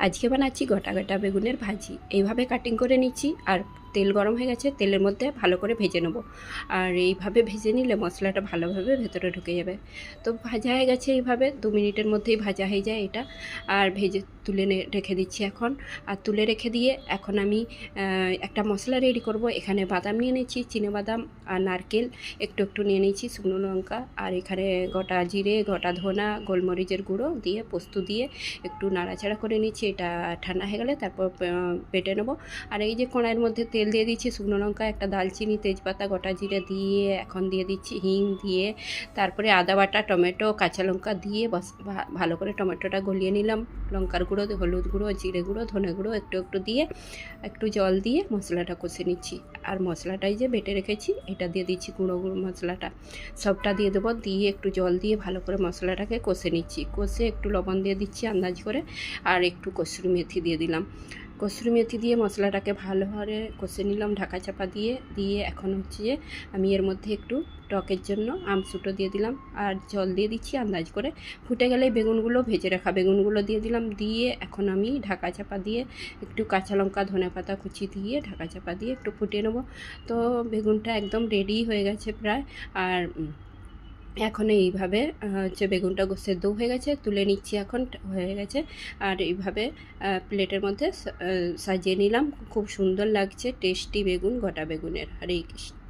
আজকে বানাচ্ছি গোটা গোটা বেগুনের ভাজি। এইভাবে কাটিং করে নিচ্ছি, আর তেল গরম হয়ে গেছে, তেলের মধ্যে ভালো করে ভেজে নেব। আর এইভাবে ভেজে নিলে মশলাটা ভালোভাবে ভেতরে ঢুকে যাবে। তো ভাজা হয়ে গেছে, এইভাবে 2 মিনিটের মধ্যেই ভাজা হয়ে যায় এটা। আর ভেজে তুলে রেখে দিচ্ছি এখন। আর তুলে রেখে দিয়ে এখন আমি একটা মশলা রেডি করব। এখানে বাদাম নিয়ে নিচ্ছি, চিনেবাদাম আর নারকেল একটু একটু নিয়ে নিচ্ছি, শুকনো লঙ্কা, আর এখানে গোটা জিরে, গোটা ধনা, গোলমরিচের গুঁড়ো দিয়ে পোস্ত দিয়ে একটু নাড়াচাড়া করে নিচ্ছি। এটা ঠান্ডা হয়ে গেলে তারপর বেটে নেব। আর এই যে কড়াইয়ের মধ্যে তেল দিয়ে দিচ্ছি, শুকনো লঙ্কা, একটা দালচিনি, তেজপাতা, গোটা জিরে দিয়ে এখন দিয়ে দিচ্ছি হিং দিয়ে, তারপরে আদা বাটা, টমেটো, কাঁচা লঙ্কা দিয়ে ভালো করে টমেটোটা গলিয়ে নিলাম। লঙ্কার গুঁড়ো, হলুদ গুঁড়ো, জিরে গুঁড়ো, ধনে গুঁড়ো একটু একটু দিয়ে একটু জল দিয়ে মশলাটা কষে নিচ্ছি। আর মশলাটাই যে বেটে রেখেছি এটা দিয়ে দিচ্ছি, গুঁড়ো মশলাটা সবটা দিয়ে দেবো, দিয়ে একটু জল দিয়ে ভালো করে মশলাটাকে কষে নিচ্ছি। কষে একটু লবণ দিয়ে দিচ্ছি আন্দাজ করে, আর একটু কসুরি মেথি দিয়ে দিলাম। কসুরি মেথি দিয়ে মশলাটাকে ভালোভাবে কষে নিলাম ঢাকা চাপা দিয়ে। দিয়ে এখন হচ্ছে যে আমি এর মধ্যে একটু টকের জন্য আমসুটো দিয়ে দিলাম, আর জল দিয়ে দিচ্ছি আন্দাজ করে। ফুটে গেলে বেগুনগুলো, ভেজে রাখা বেগুনগুলো দিয়ে দিলাম। দিয়ে এখন আমি ঢাকা চাপা দিয়ে একটু কাঁচা লঙ্কা, ধনেপাতা কুচি দিয়ে ঢাকা চাপা দিয়ে একটু ফুটিয়ে নেব। তো বেগুনটা একদম রেডি হয়ে গেছে প্রায়। আর এখন এইভাবে হচ্ছে বেগুনটা সেদ্ধ হয়ে গেছে, তুলে নিচ্ছি এখন, হয়ে গেছে। আর এইভাবে প্লেটের মধ্যে সাজিয়ে নিলাম। খুব সুন্দর লাগছে টেস্টি বেগুন, গোটা বেগুনের। হরে কৃষ্ণ।